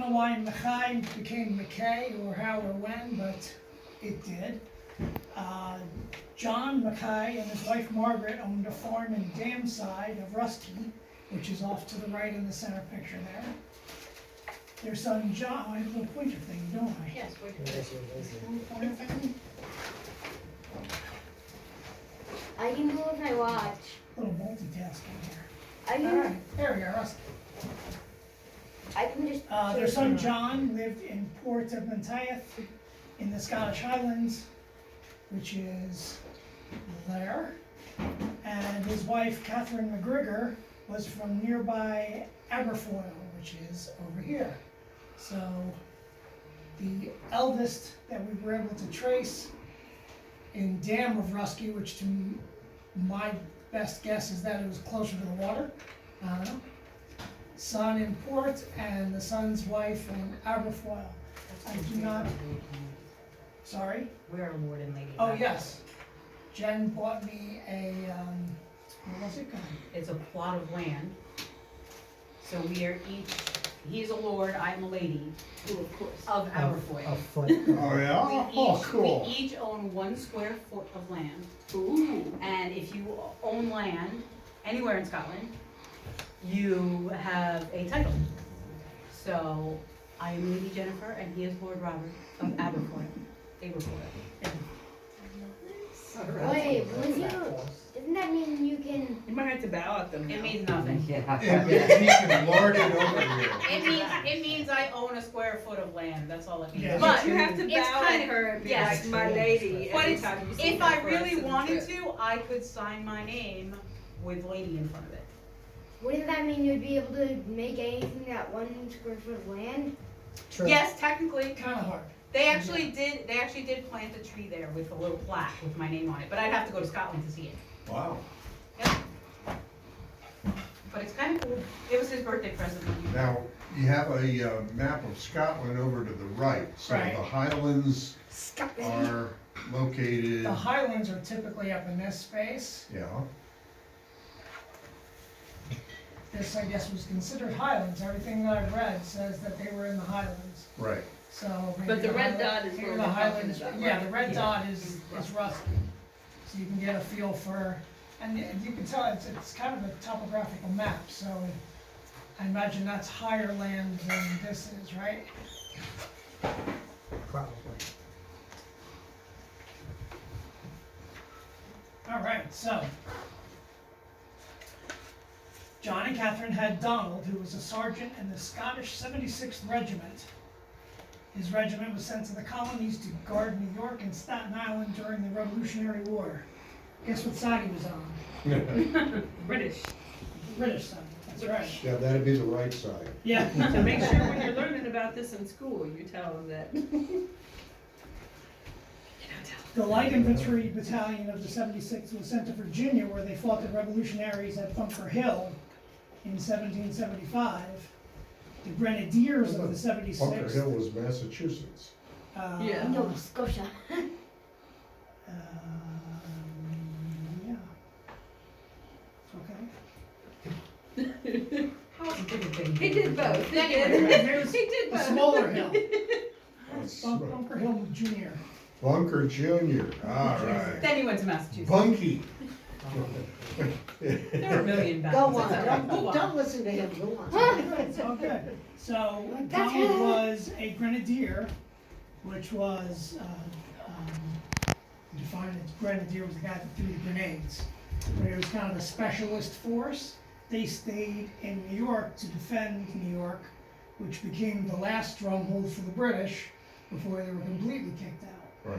know why Mckay became Mckay or how or when, but it did. John Mckay and his wife Margaret owned a farm in Damside of Rusty, which is off to the right in the center picture there. Their son John, I have a little pointer thing, don't I? Yes, Little pointer thing? I can do if I watch. Little multitasking here. I All can. right, there we are, Rusty. I can just. Their son John lived in Port of Menteith in the Scottish Highlands, which is there. And his wife Catherine McGregor was from nearby Aberfoyle, which is over here. So the eldest that we were able to trace in Dam of Rusky, which to my best guess is that it was closer to the water. I don't know. Son in Port and the son's wife in Aberfoyle. I do not. Sorry? We're a Lord and Lady. Oh, yes. Jen bought me a, what was it called? It's a plot of land. So we are each, he's a lord, I'm a lady, Of course. of A Aberfoyle. foot. Oh, yeah? Oh, cool. We each own 1 square foot of land. Ooh. And if you own land anywhere in Scotland, you have a title. So I am Lady Jennifer and he is Lord Robert of Aberfoyle. Wait, when you, doesn't that mean you can? You might have to bow at them. It now. means nothing. And he can lord it over here. It means I own a square foot of land, that's all it means. Yeah. But You have to it's bow kind at of- her and be yes. like, my lady, But every it's, time you see if her I for a really citizenship. wanted to, I could sign my name with lady in front of it. Wouldn't that mean you'd be able to make anything that 1 square foot of land? True. Yes, technically, Kind of hard. they actually did plant a tree there with a little plaque with my name on it, but I'd have to go to Scotland to see it. Wow. But it's kind of cool. It was his birthday present when you. Now, you have a map of Scotland over to the right. So Right. the Highlands are located, The Highlands are typically up in this space. yeah. This, I guess, was considered Highlands. Everything that I've read says that they were in the Highlands. Right. So maybe But the red Highland- dot is maybe where the we're Highlands. talking about, Yeah, right? the red Yeah. dot is Rusty. So you can get a feel for, and you can tell it's kind of a topographical map. So I imagine that's higher land than this is, right? Probably. All right, so John and Catherine had Donald, who was a sergeant in the Scottish 76th Regiment. His regiment was sent to the colonies to guard New York and Staten Island during the Revolutionary War. Guess what side he was on? British. British side, that's right. Yeah, that'd be the right side. Yeah. So make sure when you're learning about this in school, you tell them that. The Light Infantry Battalion of the 76th was sent to Virginia, where they fought the revolutionaries at Bunker Hill in 1775. The Grenadiers of the Bunker 76th. Hill was Massachusetts. Yeah. No, Scotia. Yeah. Okay. How's it different thing? He did both. He Anyway, Here's He did a both. smaller hill. That's Bunker Hill Junior. Bunker Junior, all right. Then he went to Massachusetts. Bunky. There were a million back. Go on, don't listen to him, go on. It's all good. So That's Donald it. was a grenadier, which was defined as grenadier was the guy that threw the grenades. But it was kind of a specialist force. They stayed in New York to defend New York, which became the last stronghold for the British before they were completely kicked out. Right.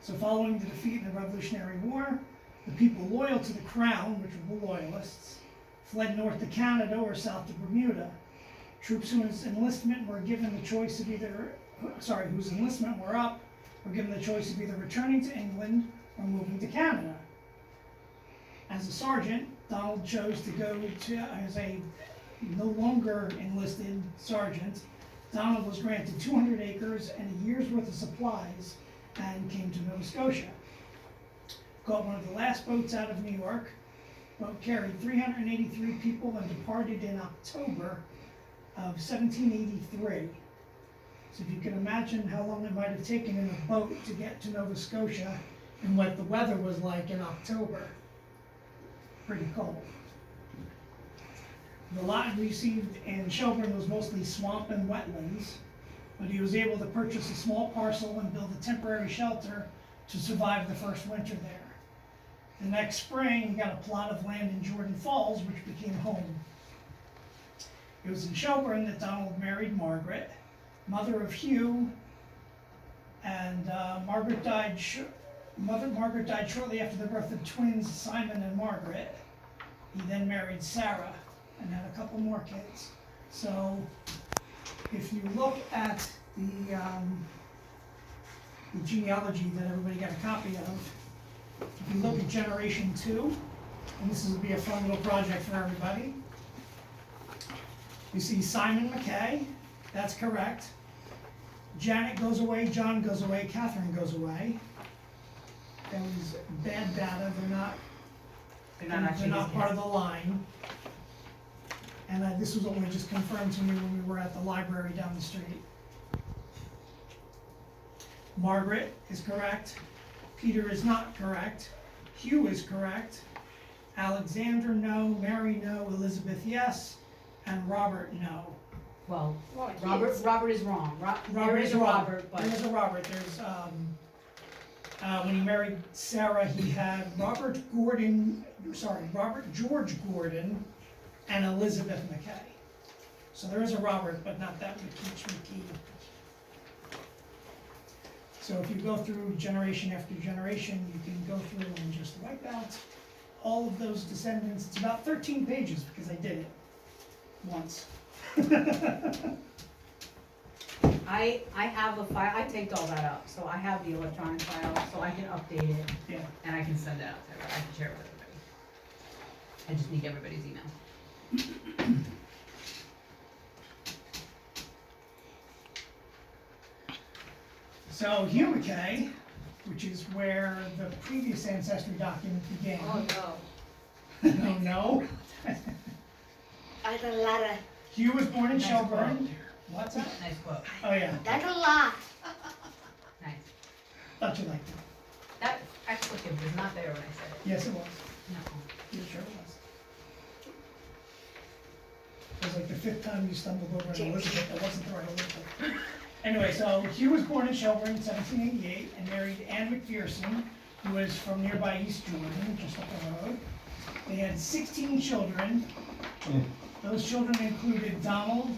So following the defeat in the Revolutionary War, the people loyal to the crown, which were the loyalists, fled north to Canada or south to Bermuda. Troops whose enlistment were given the choice of whose enlistment were up, were given the choice of either returning to England or moving to Canada. As a sergeant, Donald chose to go to, as a no longer enlisted sergeant, Donald was granted 200 acres and a year's worth of supplies and came to Nova Scotia. Caught one of the last boats out of New York. Boat carried 383 people and departed in October of 1783. So if you can imagine how long it might have taken in a boat to get to Nova Scotia and what the weather was like in October. Pretty cold. The lot received in Shelbourne was mostly swamp and wetlands, but he was able to purchase a small parcel and build a temporary shelter to survive the first winter there. The next spring, he got a plot of land in Jordan Falls, which became home. It was in Shelbourne that Donald married Margaret, mother of Hugh, and Margaret died shortly after the birth of twins Simon and Margaret. He then married Sarah and had a couple more kids. So if you look at the genealogy that everybody got a copy of, if you look at generation 2, and this will be a fun little project for everybody, you see Simon Mckay, that's correct. Janet goes away, John goes away, Catherine goes away. That was bad data, they're not part of the line. And this was only just confirmed to me when we were at the library down the street. Margaret is correct. Peter is not correct. Hugh is correct. Alexander, no. Mary, no. Elizabeth, yes. And Robert, no. Well, Well, Robert is wrong. There Robert is is a wrong. Robert, but There is a Robert. There's, when he married Sarah, he had Robert George Gordon and Elizabeth Mckay. So there is a Robert, but not that McKee. So if you go through generation after generation, you can go through and just wipe out all of those descendants. It's about 13 pages because I did it once. I have a file, I taped all that up, so I have the electronic file, so I can update it, Yeah. and I can send it out to everybody, I can share it with everybody. I just need everybody's email. So Hugh Mckay, which is where the previous ancestry document began. no. Oh no? That's a lot of, Hugh was born in Nice Shelbourne. quote. What's that? Nice quote, Oh yeah, that's a lot. nice. thought you liked it. That expletive was not there when I said it. Yes, it was. No. You sure it was. It was like the 5th time you stumbled over an Elizabeth that wasn't the right Elizabeth. Anyway, so Hugh was born in Shelbourne in 1788 and married Anne McPherson, who was from nearby East Jordan, just up the road. They had 16 children. Those children included Donald,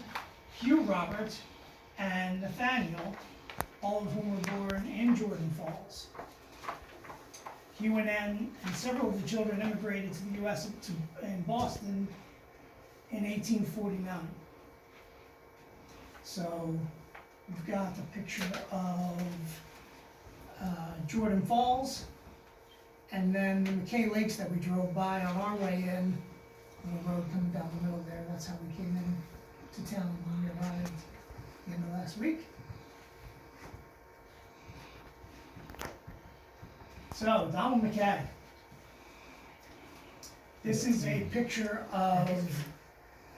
Hugh Robert, and Nathaniel, all of whom were born in Jordan Falls. Hugh and Anne and several of the children immigrated to the U.S. in Boston in 1849. So we've got a picture of Jordan Falls, and then the Mckay Lakes that we drove by on our way in, the road coming down the middle there. That's how we came in to town when we arrived at the end of last week. So, Donald Mckay. This is a picture of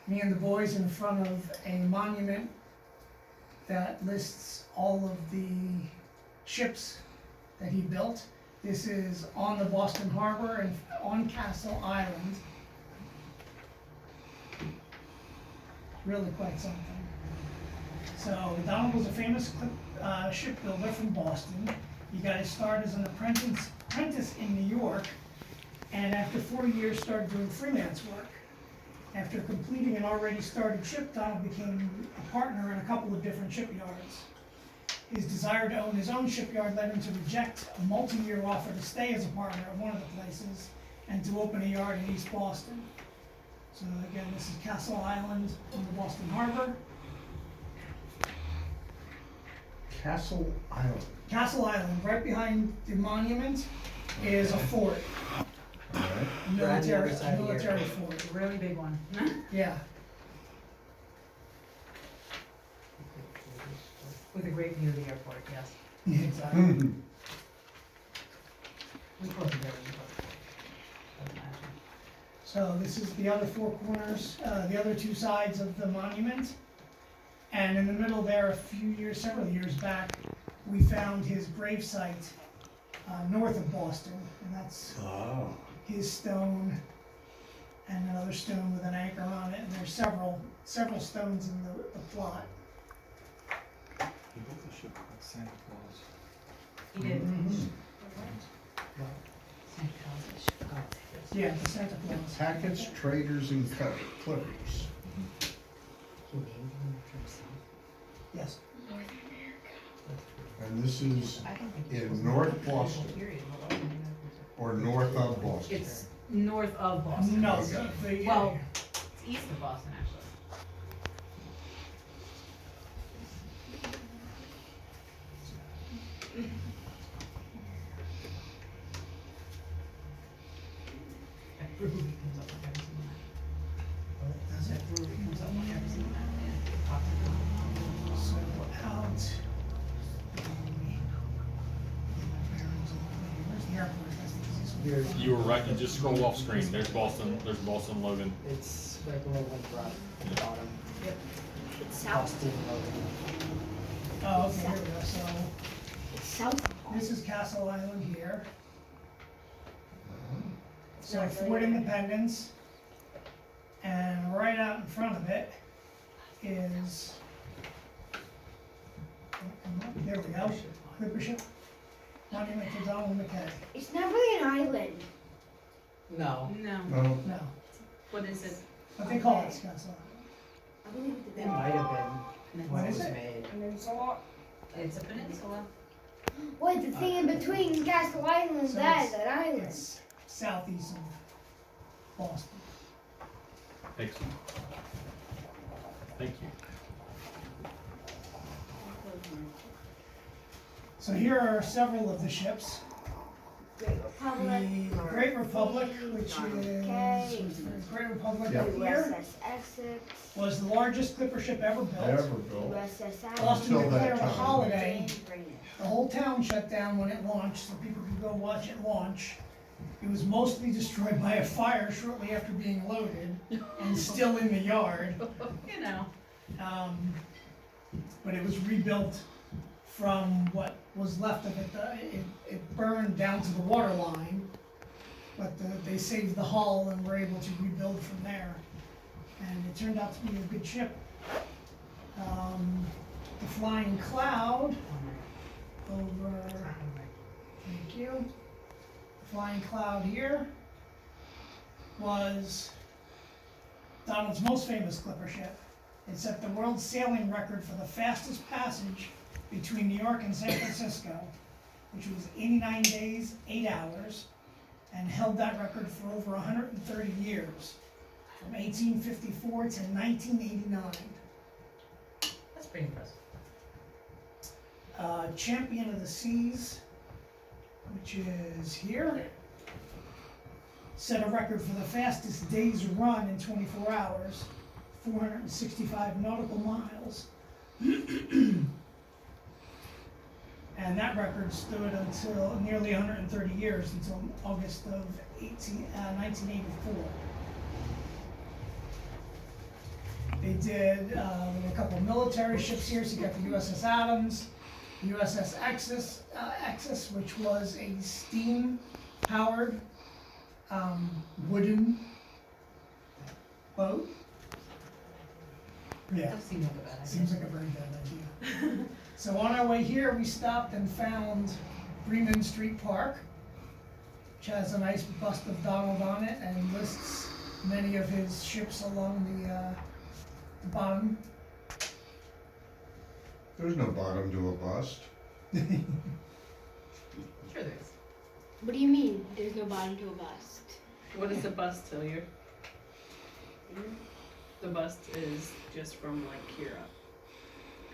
me and the boys in front of a monument that lists all of the ships that he built. This is on the Boston Harbor and on Castle Island. Really quite something. So Donald was a famous shipbuilder from Boston. He got his start as an apprentice in New York, and after 4 years started doing freelance work. After completing an already started ship, Donald became a partner in a couple of different shipyards. His desire to own his own shipyard led him to reject a multi-year offer to stay as a partner at one of the places and to open a yard in East Boston. So again, this is Castle Island on the Boston Harbor. Castle Island. Castle Island, right behind the monument, is a fort, Alright. a military fort. Really big one. Yeah, With a great view of the airport, yes. exactly. We close it there, we close it. Doesn't matter. So this is the other four corners, the other two sides of the monument. And in the middle there, several years back, we found his gravesite north of Boston, and that's Oh. his stone and another stone with an anchor on it, and there's several stones in the plot. He built a ship called Santa Claus. He did. Yeah, the Santa Claus. Hackett's, Traders, and Clippers. Yes. And this is in North Boston, or north of Boston. It's north of Boston. No, Okay. Well, it's east of Boston, actually. That brewery comes up with every single night. Does it? That brewery comes up with every single night, and it talks about So out. Where's the airport? That's the easiest one. You were right, you just scroll off screen, there's Boston Logan. It's right below Winthrop, at the bottom. It's south. Boston, Logan. Oh, okay, here we go, so It's south. this is Castle Island here. So Not really Fort there. Independence, and right out in front of it is, there we go, Clipper Ship, monument to Donald Mckay. It's not really an island. No, No, No, No, what is it? but they call it Castle I believe it might have been What when it is was it? made. It's a peninsula. Wait, the thing in between Castle Island and So that is it's- an island. It's southeast of Boston. Excellent. Thank you. So here are several of the ships. Great Republic. The Great Republic, which Donald is, Mckay, Great Republic Yeah. up here, USS Essex, was the largest clipper ship ever built. ever built. USS Boston Until that declared a time. holiday. Greenwich. The whole town shut down when it launched, so people could go watch it launch. It was mostly destroyed by a fire shortly after being loaded and still in the yard. You know. But it was rebuilt from what was left of it. It burned down to the water line, but they saved the hull and were able to rebuild from there. And it turned out to be a good ship. The Flying Cloud over, thank you. The Flying Cloud here was Donald's most famous clipper ship. It set the world sailing record for the fastest passage between New York and San Francisco, which was 89 days, 8 hours, and held that record for over 130 years, from 1854 to 1989. That's pretty impressive. Champion of the Seas, which is here, set a record for the fastest day's run in 24 hours, 465 nautical miles. And that record stood until nearly 130 years, until August of 1984. They did, there were a couple of military ships here, so you got the USS Adams, USS Axis, which was a steam-powered wooden boat. Yeah. Doesn't seem like a bad idea. Seems like a very bad idea. So on our way here, we stopped and found Freeman Street Park, which has a nice bust of Donald on it and lists many of his ships along the bottom. There's no bottom to a bust. Sure there is. What do you mean? There's no bottom to a bust. What is a bust, Hilliard? The bust is just from like here up,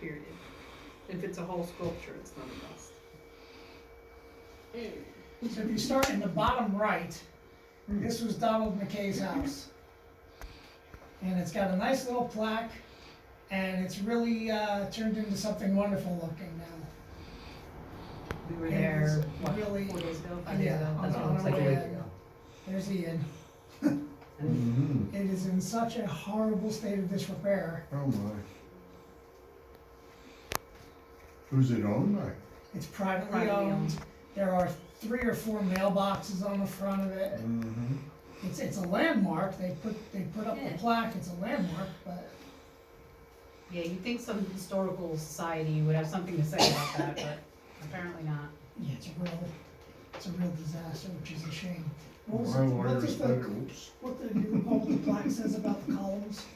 period. If it's a whole sculpture, it's not a bust. So if you start in the bottom right, this was Donald Mckay's house. And it's got a nice little plaque, and it's really turned into something wonderful looking now. We were It there, was what, really- 4 days ago, 5 days Yeah, ago? That's what it on looks our like. way in. There's Ian. Mm-hmm. It is in such a horrible state of disrepair. Oh my. Who's it owned by? It's privately Privately owned. owned. There are 3 or 4 mailboxes on the front of it. Mm-hmm. It's a landmark. They put up Yeah. the plaque. It's a landmark, but Yeah, you'd think some historical society would have something to say about that, but apparently not. yeah, it's a real disaster, which is a shame. What was My it, what lawyers does better, the, oops. what the, do you recall what the plaque says about the columns?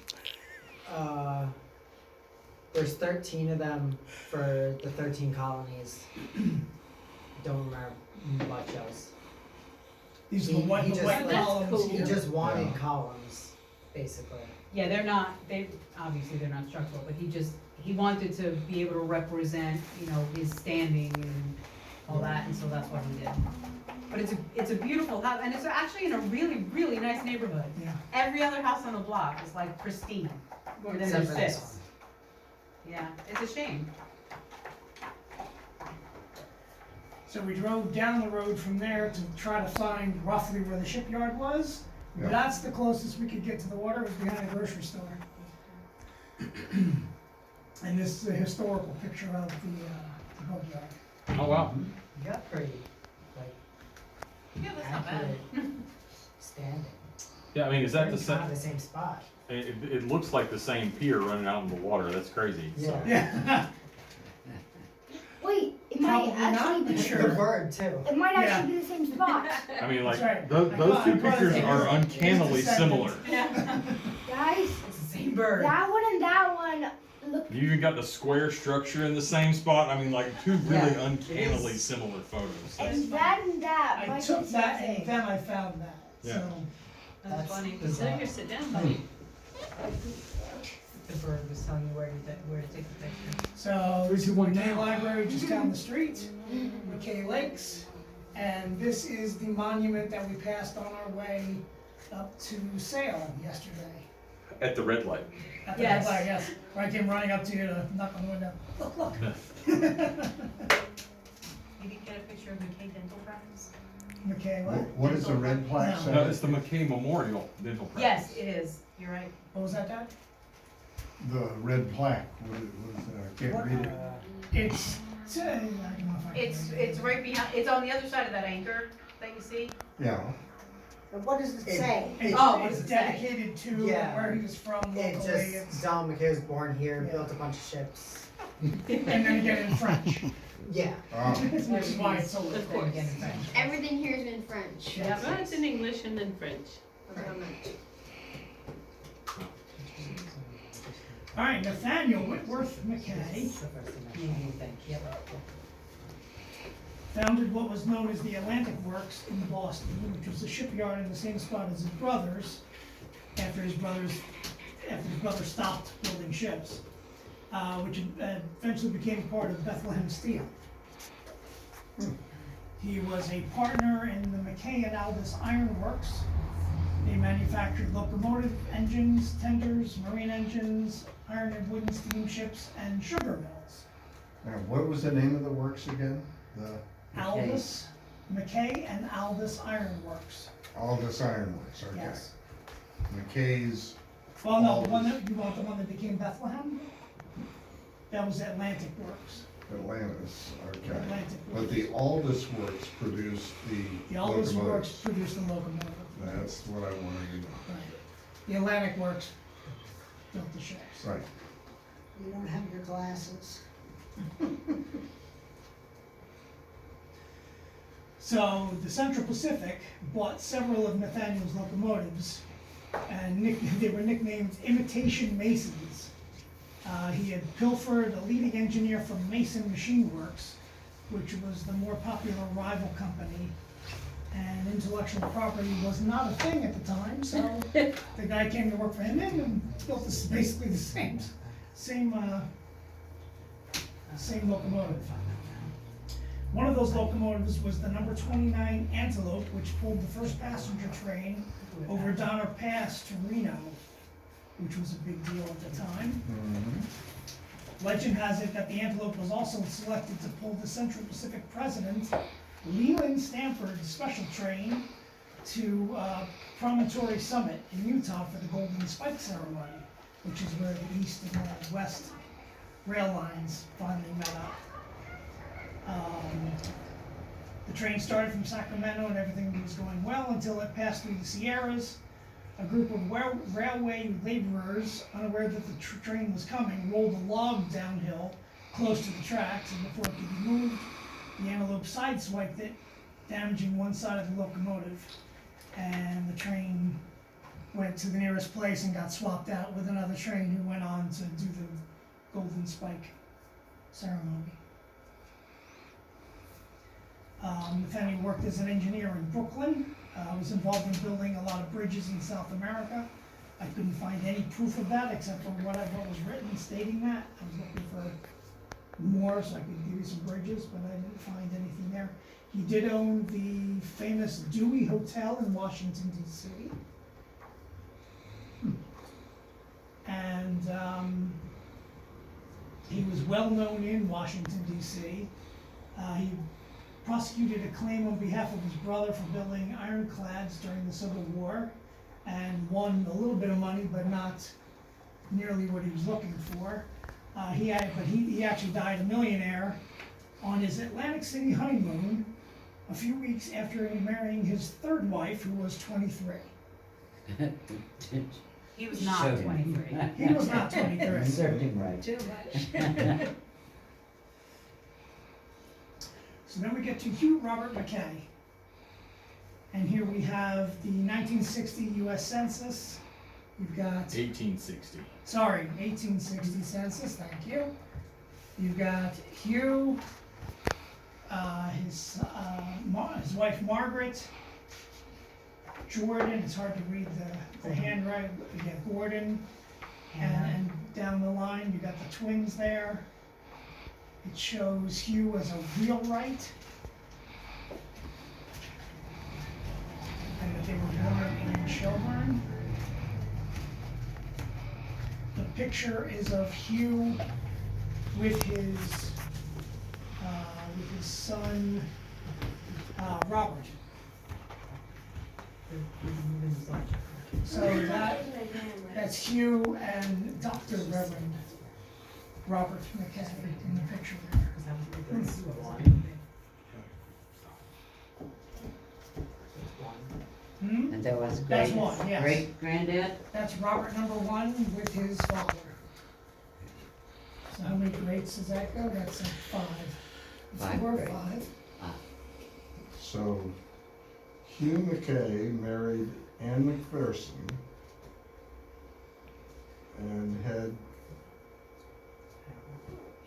There's 13 of them for the 13 colonies. Don't remember much else. These are the He white just- white That's columns cool. He here. just wanted Yeah. columns, basically. Yeah, they're not, obviously they're not structural, but he wanted to be able to represent, you know, his standing and all that, and so that's what he did. But it's a beautiful house, and it's actually in a really, really nice neighborhood. Yeah. Every other house on the block is like pristine, and then Except there's for this this. Yeah, it's a shame. So we drove down the road from there to try to find roughly where the shipyard was. Yeah. That's the closest we could get to the water, it was behind a grocery store. And this is a historical picture of the boatyard. Oh, wow. You got pretty, like, Yeah, that's not bad. accurate standing. Yeah, I mean, is that the It's not same? the same spot. It looks like the same pier running out in the water. That's crazy. So. Yeah. Yeah. Wait, it might Probably not, actually but be. sure. The bird too. It might Yeah. actually be the same spot. I mean, like, That's right. those I two thought it pictures was- are uncannily it's similar. Yeah. Guys, It's the same bird. that one and that one look. You even got the square structure in the same spot. I mean, like, two really Yeah, uncannily it is. similar photos. And that I might took be the that same. and then I found that, Yeah. so. That's That's funny. bizarre. So here, sit down, buddy. The bird was telling you where to take the picture. So this is Mckay Library just down the street, Mckay Lakes, and this is the monument that we passed on our way up to Salem yesterday. At the red light. At the Yes. flag, yes. Where I came running up to you to knock on the window. Look, look. You didn't get a picture of Mckay Dental Practice? Mckay, what? What is the red plaque No. say? No, it's the Mckay Memorial Dental Practice. Yes, it is. You're right. What was that, Dad? The red plaque, what is that? I can't read it. It's, I don't know if I can read It's it. right behind, it's on the other side of that anchor that you see. Yeah, What does it It- say? It's, Oh, what it's does it say? dedicated to Yeah. where he was from It locally. just, It's, John Mckay was born here, Yeah. built a bunch of ships. and then again in French, Yeah. which is why it's so Of course. Again in French. Everything here is in French. Yep. Well, it's in English and then French. That's how much. All right, Nathaniel Whitworth Mckay That's the first thing I Maybe you think, yep. founded what was known as the Atlantic Works in Boston, which was a shipyard in the same spot as his brothers, after his brother stopped building ships, which eventually became part of Bethlehem Steel. He was a partner in the Mckay and Aldous Iron Works. They manufactured locomotive engines, tenders, marine engines, iron and wooden steamships, and sugar mills. now, what was the name of the works again? The Aldous, Mckay and Aldous Iron Works. Aldous Iron Works, okay. Yes. McKay's, Well, no, the one that, you want the one that became Bethlehem? That was Atlantic Works. Atlantis, okay. Atlantic But Works. the Aldous Works produced The the Aldous Works locomotives. produced the locomotive. That's what I wanted to know. Right. The Atlantic Works built the ships. Right. You don't have your glasses. So the Central Pacific bought several of Nathaniel's locomotives, and they were nicknamed Imitation Masons. He had pilfered a leading engineer from Mason Machine Works, which was the more popular rival company, and intellectual property was not a thing at the time, so the guy came to work for him and built this, basically the same locomotive. One of those locomotives was the number 29 Antelope, which pulled the first passenger train over Donner Pass to Reno, which was a big deal at the time. Legend has it that the Antelope was also selected to pull the Central Pacific President Leland Stanford's special train to Promontory Summit in Utah for the Golden Spike Ceremony, which is where the east and west rail lines finally met up. The train started from Sacramento and everything was going well until it passed through the Sierras. A group of railway laborers, unaware that the train was coming, rolled a log downhill close to the tracks, and before it could be moved, the antelope sideswiped it, damaging one side of the locomotive. And the train went to the nearest place and got swapped out with another train who went on to do the Golden Spike ceremony. Nathaniel worked as an engineer in Brooklyn, was involved in building a lot of bridges in South America. I couldn't find any proof of that except for what was written stating that. I was looking for more so I could give you some bridges, but I didn't find anything there. He did own the famous Dewey Hotel in Washington, D.C. And he was well known in Washington, D.C. He prosecuted a claim on behalf of his brother for building ironclads during the Civil War and won a little bit of money, but not nearly what he was looking for. He actually died a millionaire on his Atlantic City honeymoon a few weeks after marrying his third wife, who was 23. He was not Showed him. 23. He was not 23. Served him right. Too much. So then we get to Hugh Robert Mckay. And here we have the 1960 US Census. You've got, 1860. sorry, 1860 Census, thank you. You've got Hugh, his wife Margaret, Jordan, it's hard to read the handwriting, but you get Gordon, and down the line, you got the twins there. It shows Hugh as a wheelwright. And that they were born in Shelbourne. The picture is of Hugh with his son, Robert. So that's Hugh and Dr. Reverend Robert Mckay in the picture there. Hmm? And that was That's great. one, yes. Great granddad? That's Robert #1 with his father. So how many greats does that go? That's 5. 5 4 or greats. 5. So Hugh Mckay married Ann McPherson and had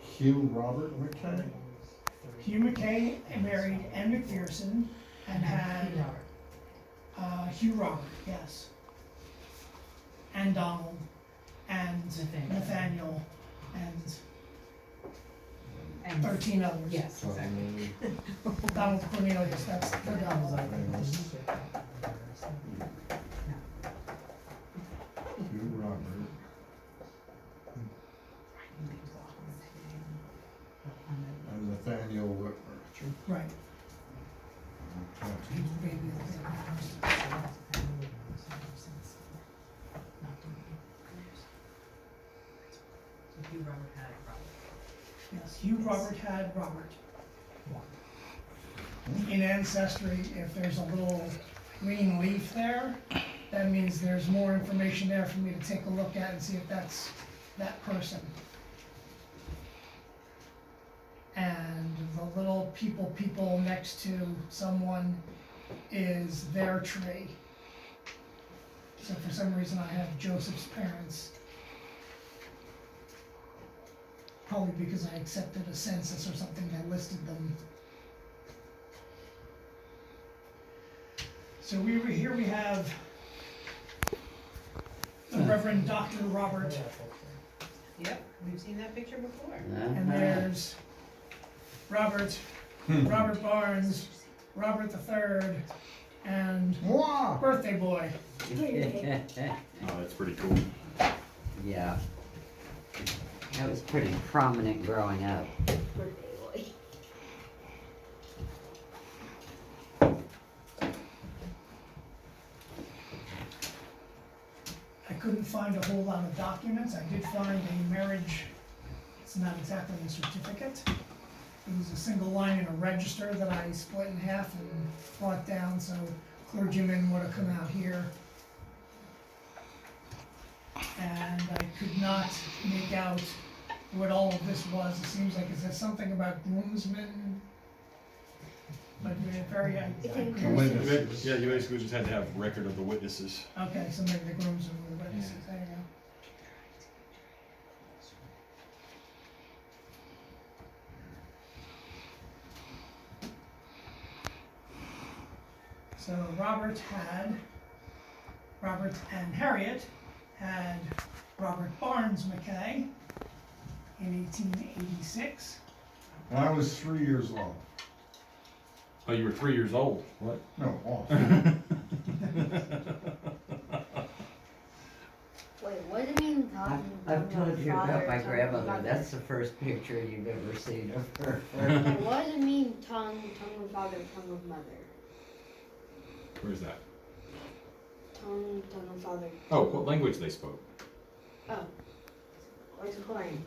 Hugh Robert Mckay. Hugh Mckay married Ann McPherson and had Hugh Robert, yes. And Donald and Nathaniel and 13 others. Yes, exactly. Donald Cornelius, that's the Donald. Hugh Robert. And Nathaniel Whitmer. Right. Okay. Hugh Robert had Robert. Yes, Hugh Robert had Robert. In Ancestry, if there's a little green leaf there, that means there's more information there for me to take a look at and see if that's that person. And the little people next to someone is their tree. So for some reason I have Joseph's parents. Probably because I accepted a census or something that listed them. So here we have the Reverend Dr. Robert, Yep, we've seen that picture before. and there's Robert, Robert Barnes, Robert III, and Mwah! birthday boy. Oh, that's pretty cool. Yeah. That was pretty prominent growing up. I couldn't find a whole lot of documents. I did find a marriage, it's not exactly a certificate, It was a single line in a register that I split in half and brought down, so clergymen would have come out here. And I could not make out what all of this was. It seems like it says something about groomsmen. But very, It's in The cursive. witnesses. Yeah, you basically just had to have record of the witnesses. okay, so maybe the groomsmen were the witnesses, there you go. So Robert and Harriet had Robert Barnes Mckay in 1886. And I was 3 years old. Oh, you were 3 years old. What? No, off. Wait, what do you mean talking? I've told you father, about my tongue grandmother, mother? that's the first picture you've ever seen of her. Wait, what does it mean tongue of father, tongue of mother? Where's that? Tongue of father. Oh, what language they spoke? Oh. Explain.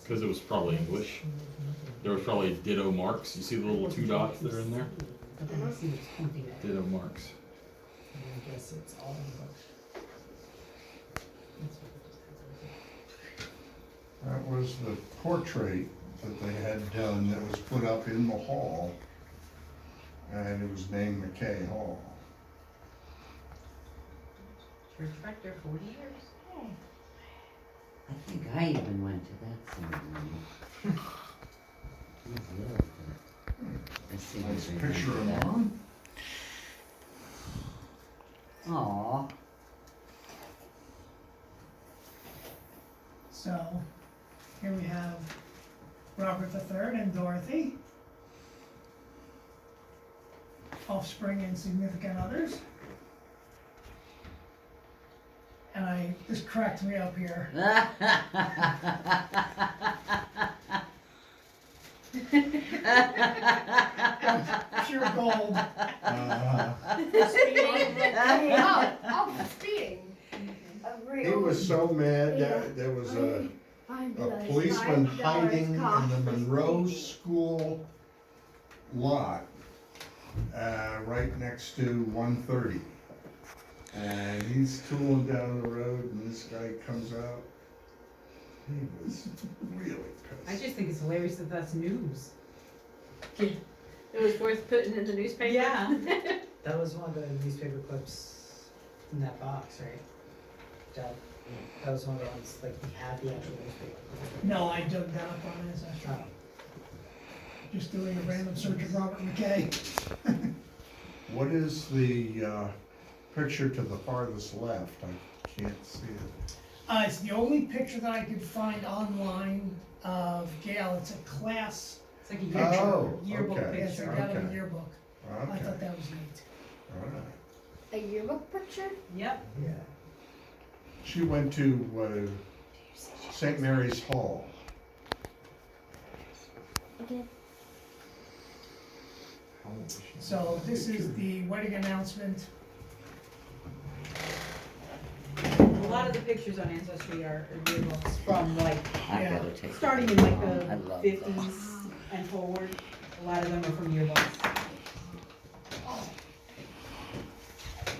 Because it was probably English. There was probably ditto marks. You see the little 2 dots that are in there? But then I see what's pointing at. Ditto marks. I guess it's all English. That was the portrait that they had done that was put up in the hall. And it was named Mckay Hall. Church right there, 40 years. I think I even went to that ceremony. I loved it. I see Nice what picture of that. mom. Aw, So here we have Robert III and Dorothy. Offspring and significant others. And this cracked me up here. Pure gold. Oh, speeding. He was so mad that there was a policeman hiding in the Monroe School lot, right next to 130. And he's tooling down the road and this guy comes out. He was really I pissed. just think it's hilarious that that's news. It was worth putting in the newspaper. Yeah. That was one of the newspaper clips in that box, right? That was one of the ones, like, we had the actual newspaper. No, I dug that up on his Oh. just doing a random search of Robert Mckay. What is the picture to the farthest left? I can't see it. It's the only picture that I could find online of Gail. It's a class, It's like a Oh, yearbook okay. it's a picture. gallery Okay. yearbook. I Okay, thought that was neat. all right. A yearbook picture? Yep. Yeah. She went to St. Mary's Hall. Okay. How old was she? So this is the wedding announcement. A lot of the pictures on Ancestry are yearbooks from like, I Yeah. gotta take. starting in like I the love 50s and forward. A lot of them are from yearbooks.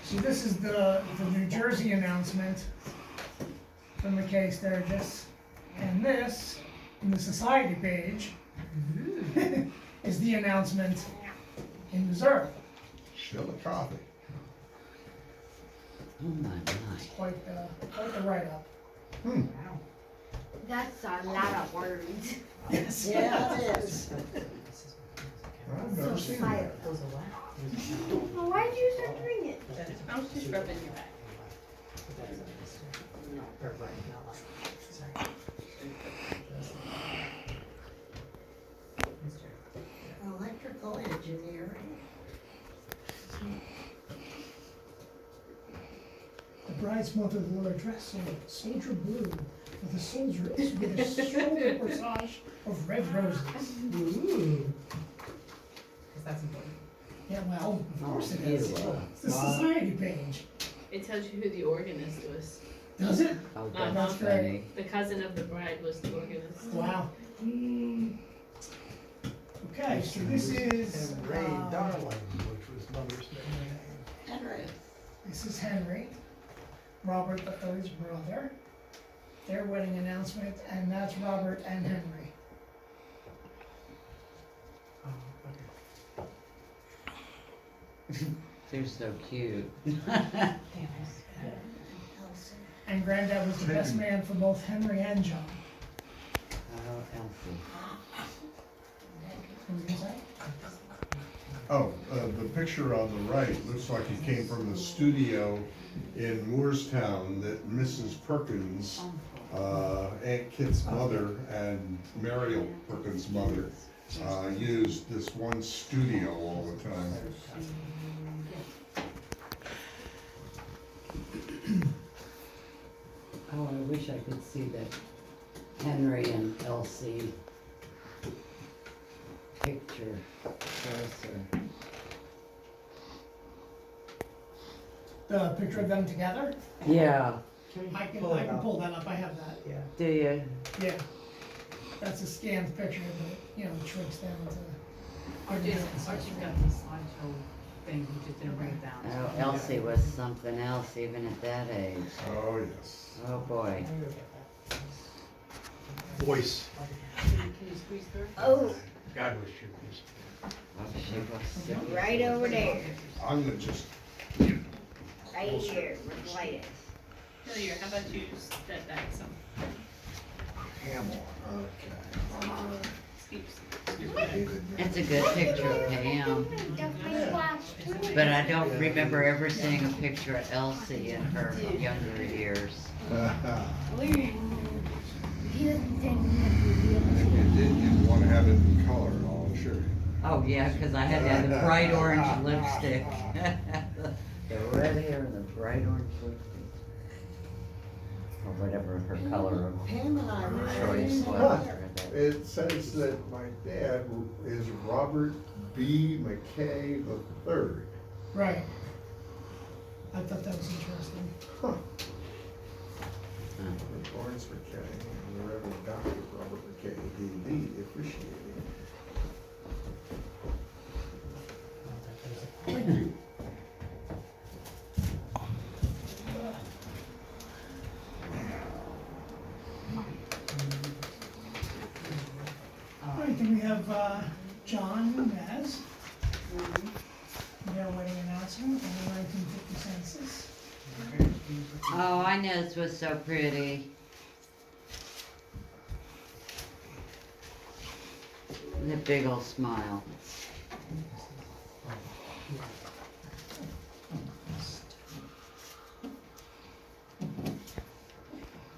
So this is the New Jersey announcement from Mckay Sturgis. And this, in the society page, is the announcement in Missouri. Chillicothe. Oh my, my. Quite the write-up. Hmm. Wow. That's a lot of words. Yes. Yeah, it is. I've never seen that. Those are wow. Well, why did you start doing it? I was just rubbing your back. Or right, not like, sorry. Electrical engineering. The bride's mother wore a dress of soldier blue with a shoulder corsage of red roses. Ooh. Because that's important. Yeah, well, of course it Oh, is. you are. It's the society page. It tells you who the organist was. Does it? Oh, That's that's great. funny. The cousin of the bride was the organist. Wow. so this is, And Ray Darling, which was mother's name. Henry. this is Henry, Robert III's brother. Their wedding announcement, and that's Robert and Henry. Oh, okay. They're so cute. And Granddad was the best man for both Henry and John. Oh, Elsie. What were you gonna say? Oh, the picture on the right looks like it came from the studio in Moorestown that Mrs. Perkins, Aunt Kit's mother and Mariel Perkins' mother, used this one studio all the time. Oh, I wish I could see that Henry and Elsie picture closer. The picture of them together? Yeah, I can Pull it up. pull that up, I have that, Yeah. do you? yeah. That's a scanned picture, but, it shrinks down to. Or just, or you've got the slideshow thing, you just didn't bring it down. Oh, Elsie was something else even at that age. Oh, yes. Oh, boy. Voice. Can you squeeze through? Oh, God was your Oh, she was sick. right over there, I'm gonna just, right here, right. Here, how about you step back some? Hamill, okay. It's a good picture of Pam, but I don't remember ever seeing a picture of Elsie in her younger years. He doesn't think You'd wanna have it in color, I'm sure. Oh, yeah, 'cause I had to have the bright orange lipstick. The red hair and the bright orange lipstick. Or whatever her color of choice was. It says that my dad is Robert B. Mckay III. Right. I thought that was interesting. Huh. Lawrence Mckay and the Reverend Dr. Robert Mckay, D.D., officiating. Thank you. All right, then we have, John Mez. Their wedding announcement and the 1950 census. Oh, I know this was so pretty. And a big old smile.